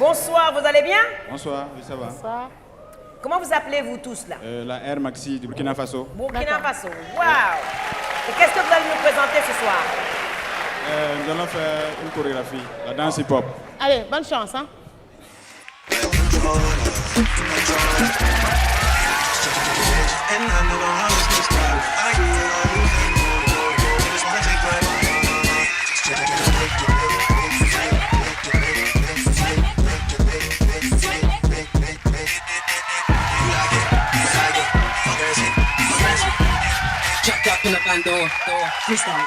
Bonsoir, vous allez bien? Bonsoir, oui, ça va. Bonsoir. Comment vous appelez-vous tous là? La Air Maxi du Burkina Faso. Burkina Faso, waouh! Et qu'est-ce que vous allez nous présenter ce soir? Nous allons faire une chorégraphie, la danse hip-hop. Allez, bonne chance, hein? In the bando, freestyle.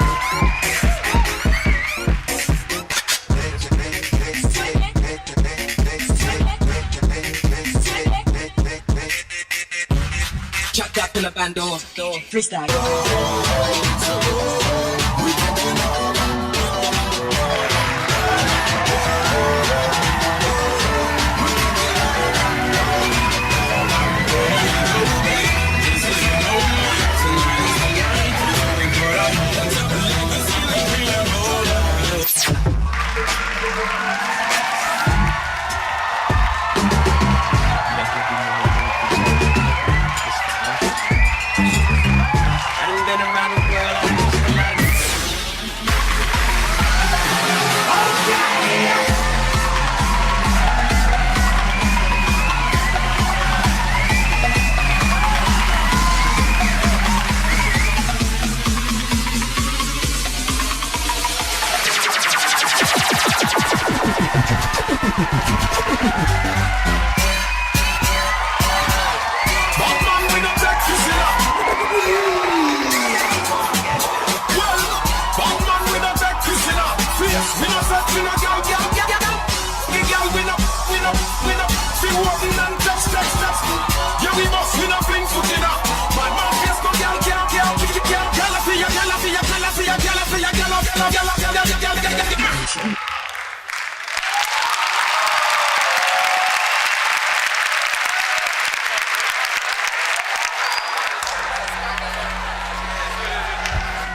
Chop in the bando, freestyle.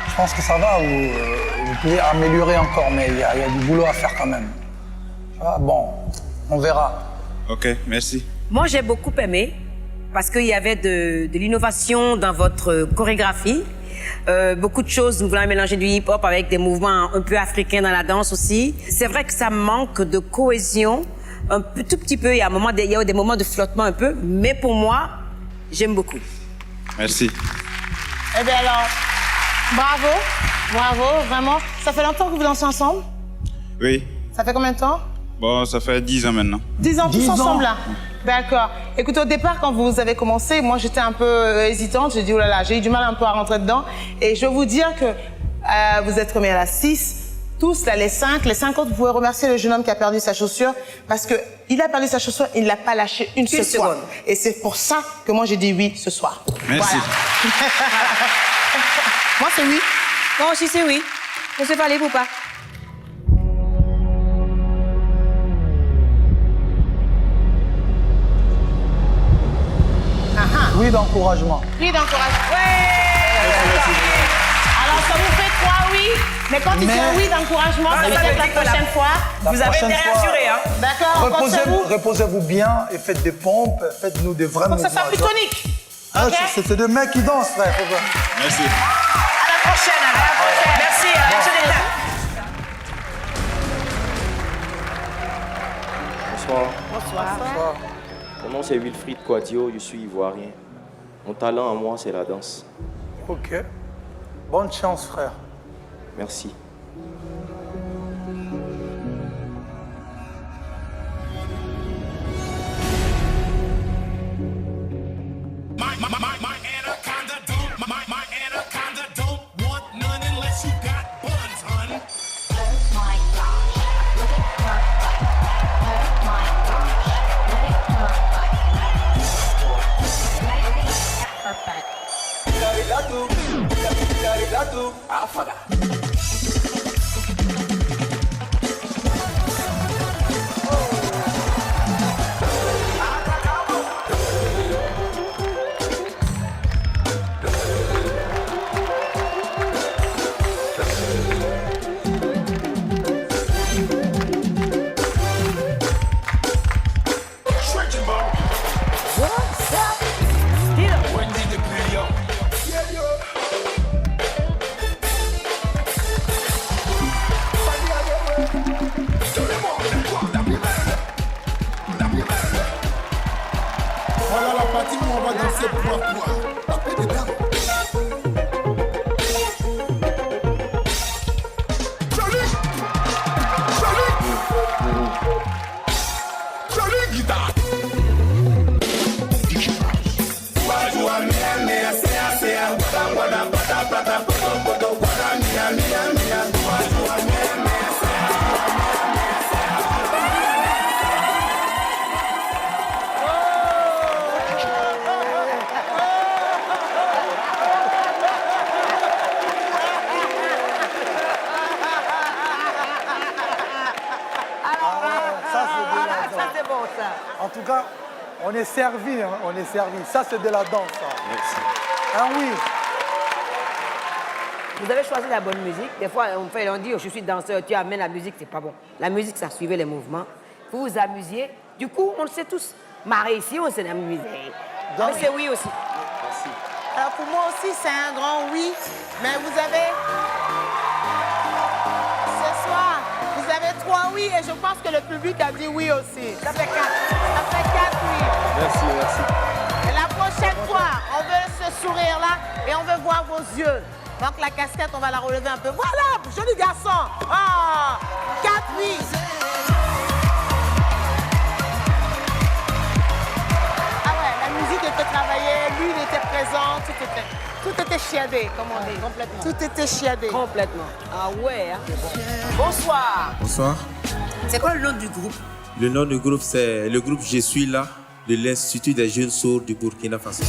Je pense que ça va, vous pouvez améliorer encore, mais il y a du boulot à faire quand même. Ah, bon, on verra. Ok, merci. Moi, j'ai beaucoup aimé parce qu'il y avait de l'innovation dans votre chorégraphie. Beaucoup de choses, nous voulons mélanger du hip-hop avec des mouvements un peu africains dans la danse aussi. C'est vrai que ça manque de cohésion, tout petit peu. Il y a des moments de flottement un peu, mais pour moi, j'aime beaucoup. Merci. Eh bien alors, bravo, vraiment. Ça fait longtemps que vous dansez ensemble? Oui. Ça fait combien de temps? Bon, ça fait 10 ans maintenant. 10 ans, tous 10 ans. ensemble là? D'accord. Écoute, au départ, quand vous avez commencé, moi j'étais un peu hésitante. J'ai dit, oh là là, j'ai eu du mal un peu à rentrer dedans. Et je veux vous dire que vous êtes remis à la 6. Tous, là, les 5 autres, vous pouvez remercier le jeune homme qui a perdu sa chaussure parce que il a perdu sa chaussure, il ne l'a pas lâché une seule fois. Et c'est pour ça que moi j'ai dit oui ce soir. Merci. Voilà. Moi c'est oui. Moi aussi, c'est oui. Monsieur Fallé ou pas? Oui d'encouragement. Oui d'encouragement. Ouais. Alors ça vous fait 3 oui, mais quand il dit un oui d'encouragement, ça veut dire que la prochaine fois, Vous avez été rassuré, hein? d'accord, Reposez-vous bien et faites des pompes, faites-nous des vrais faut mouvements. que ça soit plus tonique. Ah, Ok. c'est deux mecs qui dansent, frère. Merci. À la prochaine, à la prochaine. Merci, à la prochaine étape. Bonsoir. Mon nom c'est Wilfried Kouadio, je suis ivoirien. Mon talent à moi c'est la danse. Ok. Bonne chance, frère. Merci. My anaconda don't want none unless you got buns, hun. Oh my gosh, look at her butt. Oh my gosh, look at her butt. Look at her butt. dis-moi, on va danser pourquoi? Tapez dedans. Joli guitare. En tout cas, on est servi, hein, on est servi. Ça, c'est de la danse. Ça. Merci. Ah oui. Vous avez choisi la bonne musique. Des fois, on dit, je suis danseur, tu amènes la musique, c'est pas bon. La musique, ça suivait les mouvements. Vous vous amusiez. Du coup, on s'est tous marrés ici, on s'est amusés. Mais c'est oui aussi. Merci. Alors pour moi aussi, c'est un grand oui. Mais vous avez... Ce soir, vous avez 3 oui et je pense que le public a dit oui aussi. Ça fait 4. Ça fait 4 oui. Merci, merci. Et la prochaine fois, on veut ce sourire-là et on veut voir vos yeux. Donc la casquette, on va la relever un peu. Voilà, joli garçon. Ah, 4 oui. Ah ouais, la musique était travaillée, lui il était présent, tout était chiadé, comme on dit. Complètement. Tout était chiadé. Complètement. Ah ouais, hein. Bonsoir. Bonsoir. C'est quoi le nom du groupe? Le nom du groupe, c'est le groupe Je suis là de l'Institut des jeunes sourds du Burkina Faso.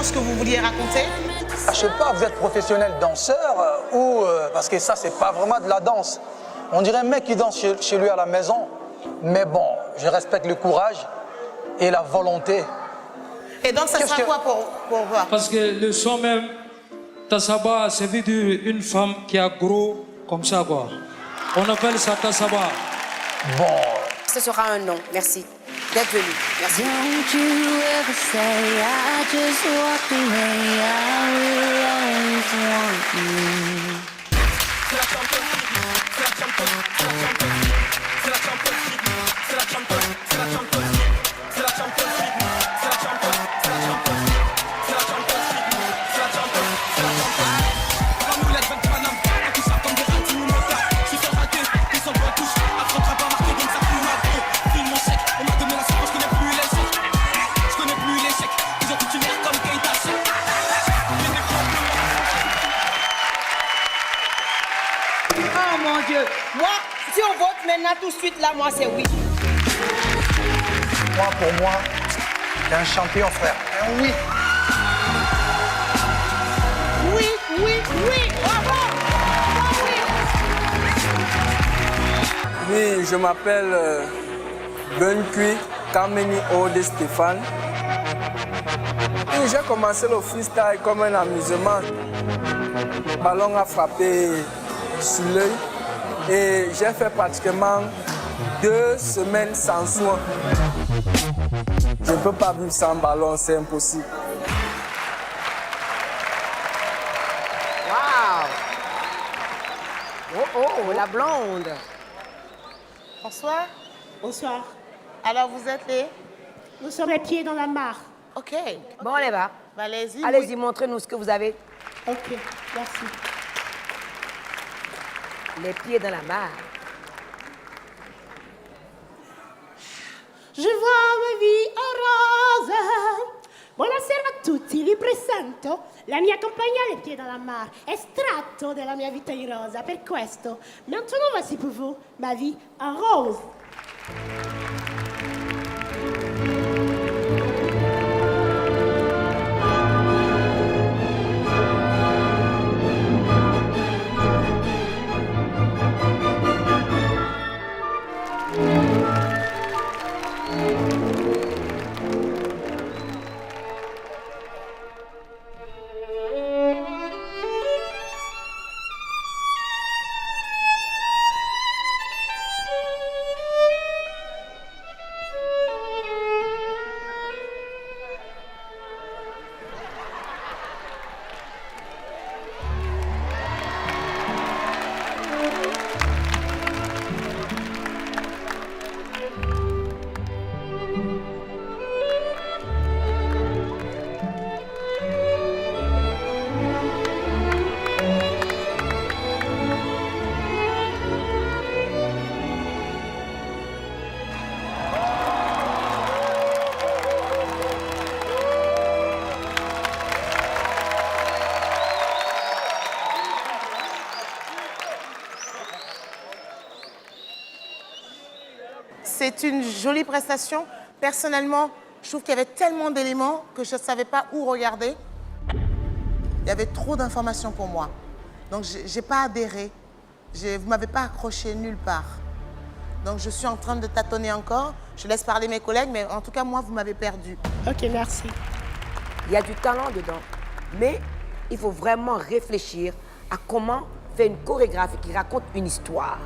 Ce que vous vouliez raconter? Je sais pas, vous êtes professionnel danseur ou... parce que ça, c'est pas vraiment de la danse. On dirait un mec qui danse chez lui à la maison. Mais bon, je respecte le courage et la volonté. Et donc, ça sera quoi pour voir? Parce que le son même, Tassaba, c'est veut dire une femme qui a gros comme ça, quoi. On appelle ça Tassaba. Bon. Ce sera un nom. Merci d'être venu. Merci. Don't you ever say I just walked away. I will always want you. Moi, si on vote maintenant tout de suite, là, moi, c'est oui. Moi, pour moi, t'es un champion, frère. Un oui. Oui, oui, oui. Bravo. Oui, je m'appelle Benkui Kameni Ode Stéphane. J'ai commencé le freestyle comme un amusement. Le ballon a frappé sur l'œil et j'ai fait pratiquement 2 semaines sans soin. Je ne peux pas vivre sans ballon, c'est impossible. Waouh! Oh, oh, la blonde. Bonsoir. Bonsoir. Alors, vous êtes les... Nous sommes les pieds dans la mare. OK. Bon, on y va. Bah, allez-y. Allez-y, montrez-nous ce que vous avez. Ok, merci. Les pieds dans la mare. Je vois ma vie en rose. Buonasera a tutti, vi presento la mia compagna Les Pieds dans la Mare, estratto della mia vita in rosa. Per questo, maintenant voici pour vous ma vie en rose. C'est une jolie prestation. Personnellement, je trouve qu'il y avait tellement d'éléments que je ne savais pas où regarder. Il y avait trop d'informations pour moi. Donc, je n'ai pas adhéré. Vous ne m'avez pas accroché nulle part. Donc, je suis en train de tâtonner encore. Je laisse parler mes collègues, mais en tout cas, moi, vous m'avez perdu. Ok, merci. Il y a du talent dedans. Mais il faut vraiment réfléchir à comment faire une chorégraphie qui raconte une histoire.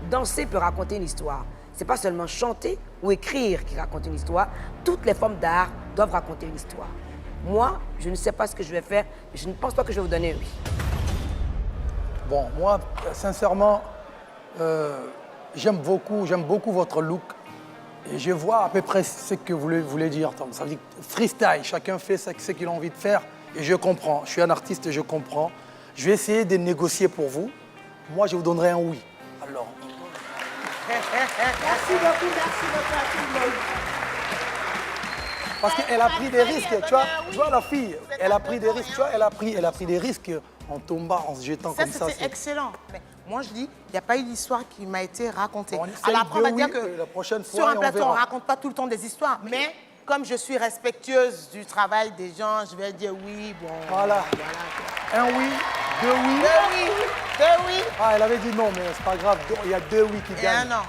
Danser peut raconter une histoire. C'est pas seulement chanter ou écrire qui raconte une histoire. Toutes les formes d'art doivent raconter une histoire. Moi, je ne sais pas ce que je vais faire, mais je ne pense pas que je vais vous donner un oui. Bon, moi, sincèrement, j'aime beaucoup votre look. Et je vois à peu près ce que vous voulez dire. Donc, ça veut dire freestyle, chacun fait ce qu'il a envie de faire. Et je comprends, je suis un artiste et je comprends. Je vais essayer de négocier pour vous. Moi, je vous donnerai un oui. Alors... Merci beaucoup à tout le monde. Parce qu'elle a pris des risques, tu vois la fille, elle a pris des risques, tu vois, elle a pris des risques en tombant, en se jetant comme ça. C'était excellent. Mais moi, je dis, il n'y a pas eu d'histoire qui m'a été racontée. Bon, alors après, on va dire que la prochaine fois, sur un plateau, on ne verra. raconte pas tout le temps des histoires. Mais comme je suis respectueuse du travail des gens, je vais dire oui, bon. Voilà. Un oui, deux oui. Deux oui. Ah, elle avait dit non, mais c'est pas grave, il y a deux oui qui Et gagnent. un non.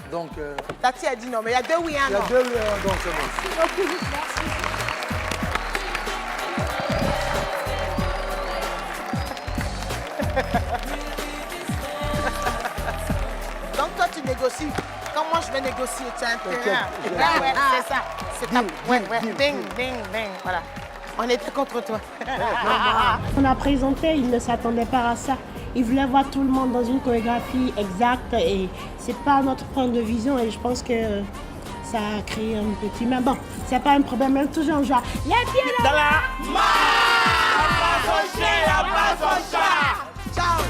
Donc, Tati a dit non, mais il y a deux oui et un il y a non. deux oui et un non, c'est bon. Merci beaucoup. Merci. Donc toi, tu négocies. Quand moi, je vais négocier, tu as intérêt. T'inquiète. Là, ouais, c'est ça. C'est ta... Deal, Ouais, deal, ouais. deal, Ding, deal. ding, ding. Voilà. On était contre toi. On a présenté, il ne s'attendait pas à ça. Il voulait voir tout le monde dans une chorégraphie exacte et c'est pas notre point de vision et je pense que ça a créé un petit... Mais bon, c'est pas un problème, même toujours en joie. Les pieds dans la... Ciao.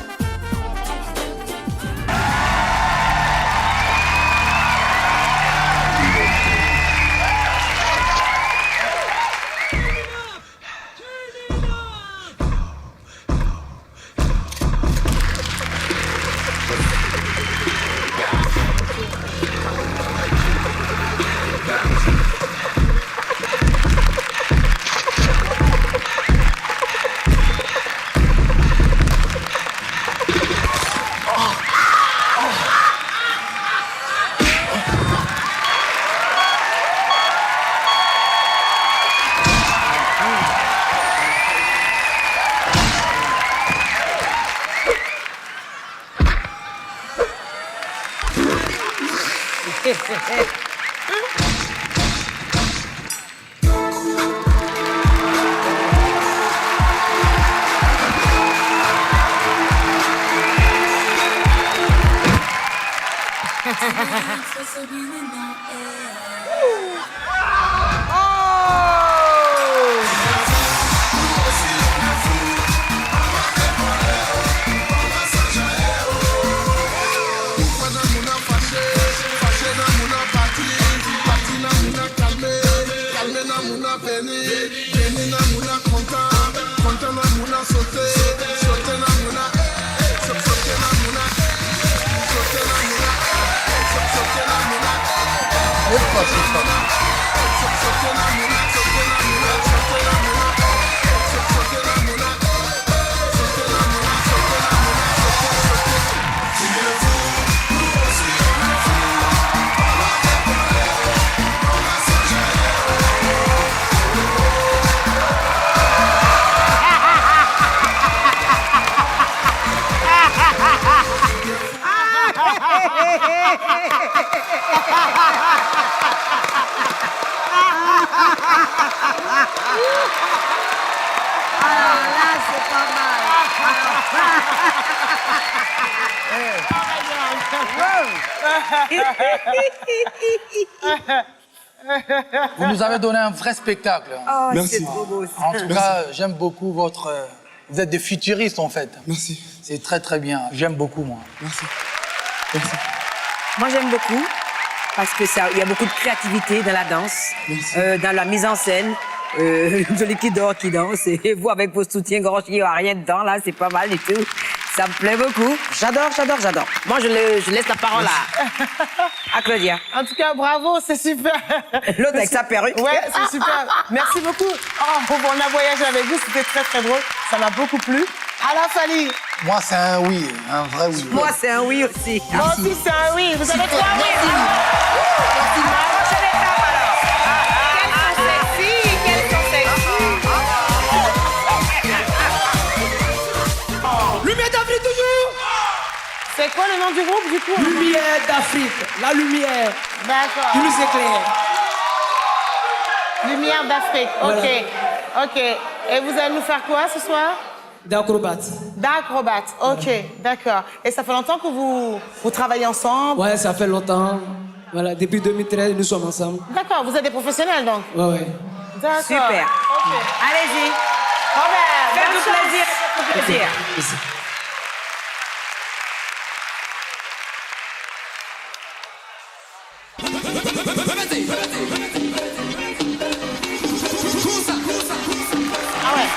Vous nous avez donné un vrai spectacle. Oh, c'est trop beau. En tout cas, j'aime beaucoup votre... Vous êtes des futuristes, en fait. Merci. C'est très, très bien. J'aime beaucoup, moi. Merci. Merci. Moi, j'aime beaucoup parce que il y a beaucoup de créativité dans la danse, dans la mise en scène. Jolie qui dort, qui danse. Et vous, avec vos soutiens-gorge, il n'y a rien dedans, là, c'est pas mal du tout. Ça me plaît beaucoup. J'adore, j'adore, j'adore. Moi, je laisse la parole à Claudia. En tout cas, bravo, c'est super. L'autre avec sa perruque. Ouais, c'est super. Merci beaucoup. Oh, on a voyagé avec vous, c'était très, très drôle. Ça m'a beaucoup plu. Ala Fali. Moi, c'est un oui, un vrai oui. Moi, c'est un oui aussi. Moi aussi, c'est un oui. Vous avez trois oui. Merci. Prochaine étape, alors. Quelles sont sexy. Lumière d'Afrique toujours. C'est quoi le nom du groupe, du coup? Lumière d'Afrique. La lumière. D'accord. Qui nous éclaire. Lumière d'Afrique. Voilà. OK. OK. Et vous allez nous faire quoi ce soir? D'acrobate. D'acrobate. OK. D'accord. Et ça fait longtemps que vous travaillez ensemble? Ouais, ça fait longtemps. Voilà, depuis 2013, nous sommes ensemble. D'accord. Vous êtes des professionnels, donc? Ouais, ouais. D'accord. Super. OK. Allez-y. Robert, Faites-nous plaisir. Faites-nous plaisir. Merci. Ah ouais.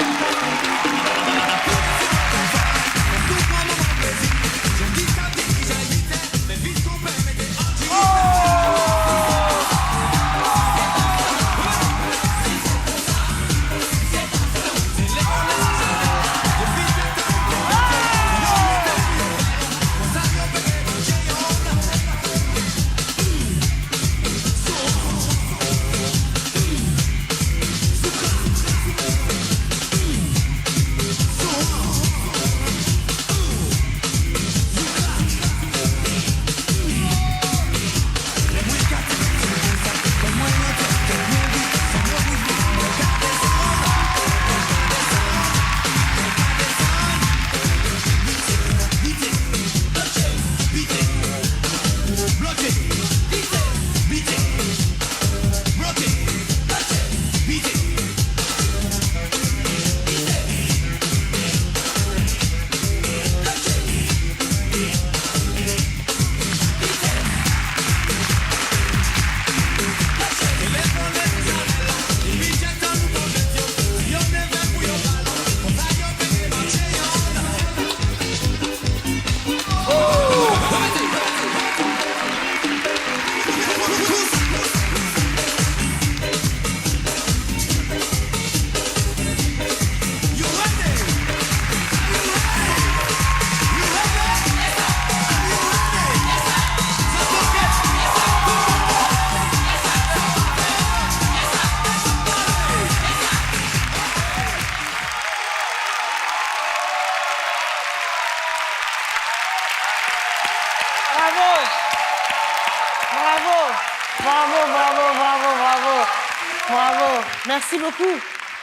Bravo. Merci beaucoup.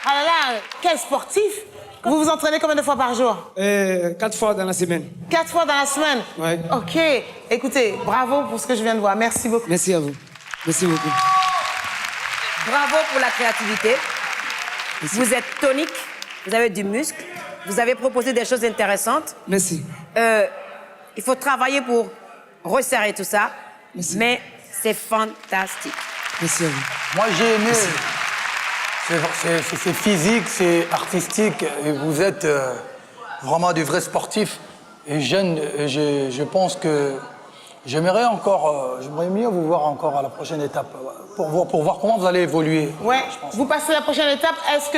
Ah là là, quel sportif. Vous vous entraînez combien de fois par jour? 4 fois dans la semaine. 4 fois dans la semaine? Ouais. Ok. Écoutez, bravo pour ce que je viens de voir. Merci beaucoup. Merci à vous. Merci beaucoup. Bravo pour la créativité. Merci. Vous êtes tonique, vous avez du muscle, vous avez proposé des choses intéressantes. Merci. Il faut travailler pour resserrer tout ça, Merci. mais c'est fantastique. Merci à vous. Moi, j'ai aimé. C'est physique, c'est artistique, et vous êtes vraiment des vrais sportifs. Et jeune, je pense que j'aimerais mieux vous voir encore à la prochaine étape, pour voir comment vous allez évoluer. Ouais. Vous passez à la prochaine étape.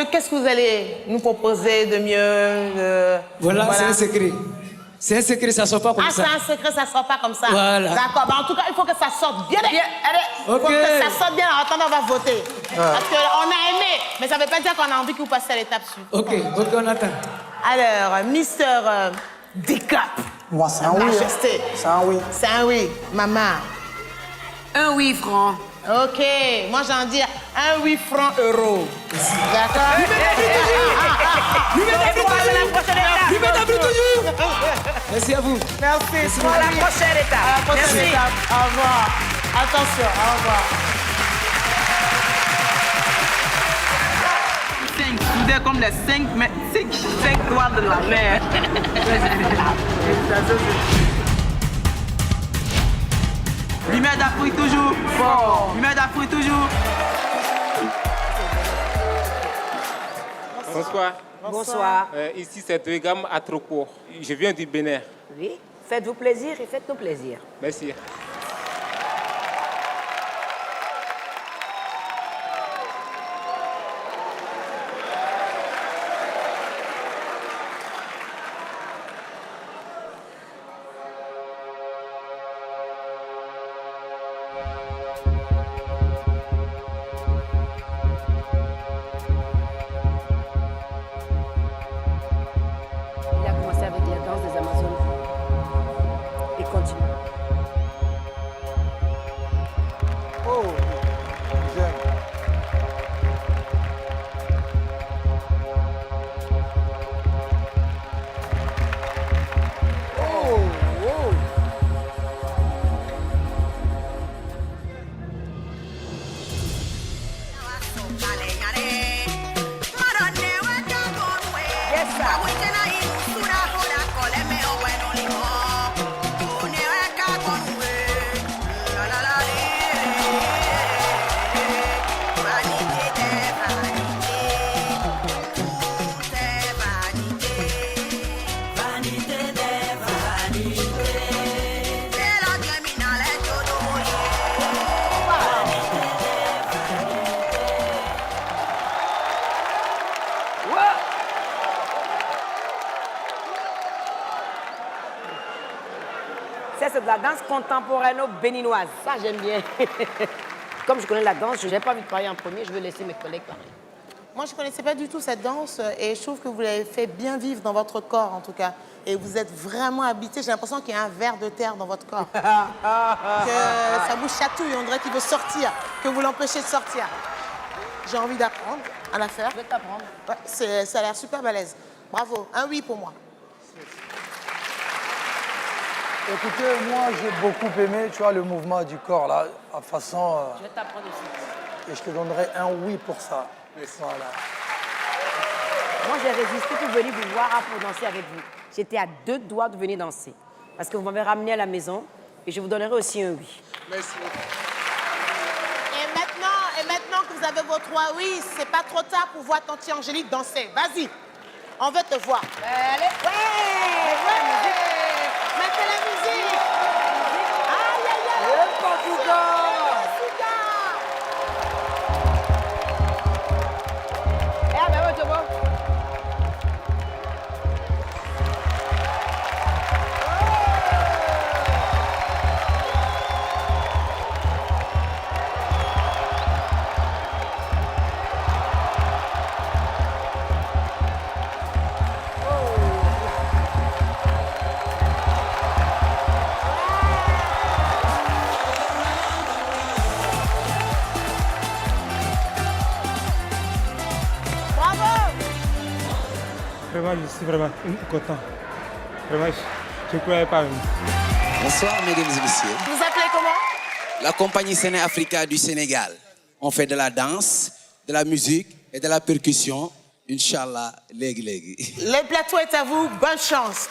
Qu'est-ce que vous allez nous proposer de mieux? Voilà, c'est un secret. C'est un secret, ça ne sort pas comme ça. Ah, c'est un secret, ça ne sort pas comme ça. Voilà. D'accord. En tout cas, il faut que ça sorte bien. Allez, il faut que ça sorte bien. En attendant, on va voter. Parce qu'on a aimé, mais ça ne veut pas dire qu'on a envie que vous passiez à l'étape suivante. Ok, on attend. Alors, Mister Decap. Moi, c'est un oui. Majesté. C'est un oui. C'est un oui. Maman. Un oui franc. Ok. Moi, j'ai envie de dire un oui franc euro. D'accord. Merci à vous. Merci. Pour la prochaine étape. À la prochaine Merci. étape. Au revoir. Attention, au revoir. 5 soudés comme les 5 doigts de la mer. Lumière d'Afrique toujours. Fort. Lumière d'Afrique toujours. Bonsoir. Bonsoir. Ici, c'est Dwegam Atropo. Je viens du Bénin. Oui, faites-vous plaisir et faites-nous plaisir. Merci. Il a commencé avec la danse des Amazones. Et continue. Oh, j'aime. Ça, c'est de la danse contemporaine béninoise. Ça, j'aime bien. Comme je connais la danse, je n'ai pas envie de parler en premier, je veux laisser mes collègues parler. Moi, je ne connaissais pas du tout cette danse et je trouve que vous l'avez fait bien vivre dans votre corps, en tout cas. Et vous êtes vraiment habité. J'ai l'impression qu'il y a un ver de terre dans votre corps. Que ça vous chatouille, on dirait qu'il veut sortir, que vous l'empêchez de sortir. J'ai envie d'apprendre à la faire. Je vais t'apprendre. Ouais, ça a l'air super balèze. Bravo. Un oui pour moi. Écoutez, moi, j'ai beaucoup aimé, tu vois, le mouvement du corps, là, à façon... Je vais t'apprendre aussi. Et je te donnerai un oui pour ça. Voilà. Moi, j'ai résisté pour venir vous voir pour danser avec vous. J'étais à 2 doigts de venir danser. Parce que vous m'avez ramené à la maison et je vous donnerai aussi un oui. Merci. Et maintenant que vous avez vos 3 oui, c'est pas trop tard pour voir Tanti Angélique danser. Vas-y, on veut te voir. Allez. Ouais. Mettez la musique. Aïe, aïe, aïe. Le Portugal. je suis vraiment content. Vraiment, je ne croyais pas. Bonsoir, mesdames et messieurs. Vous appelez comment? La compagnie Séné Africa du Sénégal. On fait de la danse, de la musique et de la percussion. Inch'Allah, légui légui. Le plateau est à vous. Bonne chance.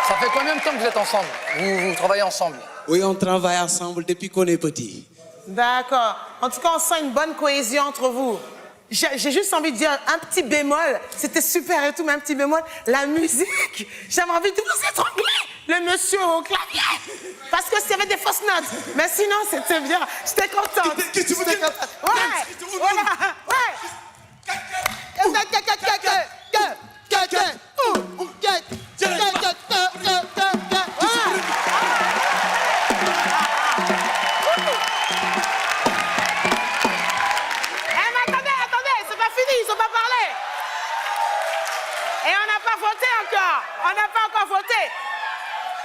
Ça fait combien de temps que vous êtes ensemble? Vous travaillez ensemble? Oui, on travaille ensemble depuis qu'on est petit. D'accord. En tout cas, on sent une bonne cohésion entre vous. J'ai juste envie de dire un petit bémol. C'était super et tout, mais un petit bémol. La musique, j'avais envie de vous étrangler. Le monsieur au clavier. Parce que s'il y avait des fausses notes. Mais sinon, c'était bien. J'étais contente. J'étais contente. Ouais, voilà, ouais. On n'a pas encore voté.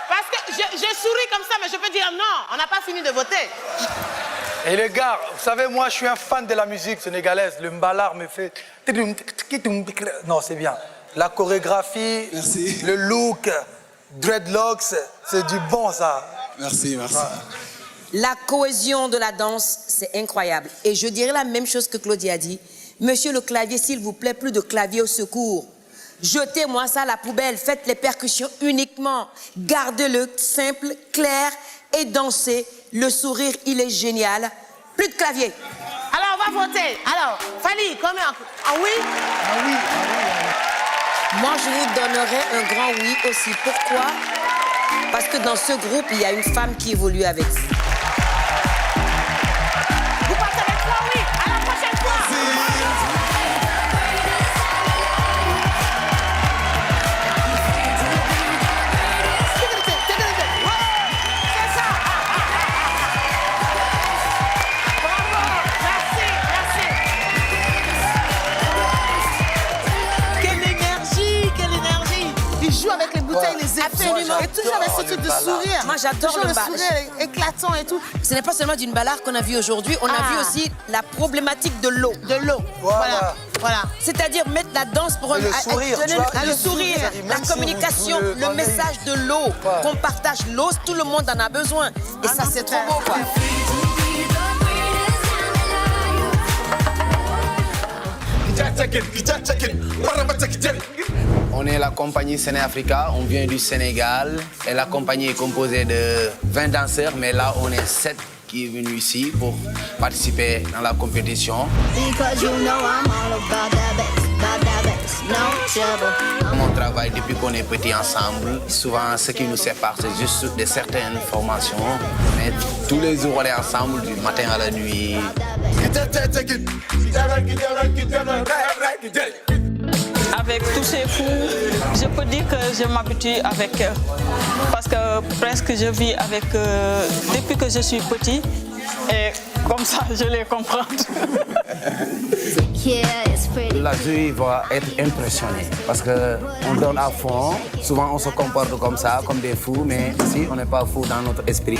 Parce que je souris comme ça, mais je peux dire non, on n'a pas fini de voter. Et les gars, vous savez, moi, je suis un fan de la musique sénégalaise. Le mbalar me fait... Non, c'est bien. La chorégraphie, merci. Le look, dreadlocks, c'est du bon, ça. Merci, merci. La cohésion de la danse, c'est incroyable. Et je dirais la même chose que Claudie a dit. Monsieur le clavier, s'il vous plaît, plus de clavier au secours. Jetez-moi ça à la poubelle, faites les percussions uniquement. Gardez-le simple, clair et dansez. Le sourire, il est génial. Plus de clavier. Alors, on va voter. Alors, Fally, combien? Ah oui? Ah oui, ah oui. Moi, je vous donnerai un grand oui aussi. Pourquoi? Parce que dans ce groupe, il y a une femme qui évolue avec vous. Vous partez avec 3 oui. À la prochaine fois. Avec les bouteilles, les effets. Absolument. Et toujours avec ce truc de sourire. Moi, j'adore toujours le sourire éclatant et tout. Ce n'est pas seulement d'une balard qu'on a vu aujourd'hui, on a vu aussi la problématique de l'eau. De l'eau. Voilà. Voilà. C'est-à-dire mettre la danse pour le sourire, le sourire, la communication, le message de l'eau, qu'on partage l'eau, tout le monde en a besoin. Et ça, c'est trop beau, quoi. On est la compagnie Séné Africa, on vient du Sénégal et la compagnie est composée de 20 danseurs, mais là on est 7 qui est venu ici pour participer dans la compétition. On travaille depuis qu'on est petit ensemble. Souvent, ce qui nous sépare, c'est juste de certaines formations. Mais tous les jours, on est ensemble du matin à la nuit. avec tous ces fous, je peux dire que je m'habitue avec eux. Parce que presque je vis avec eux depuis que je suis petit. Et comme ça, je les comprends. La jury va être impressionnée parce qu'on donne à fond. Souvent, on se comporte comme ça, comme des fous, mais ici, on n'est pas fous dans notre esprit.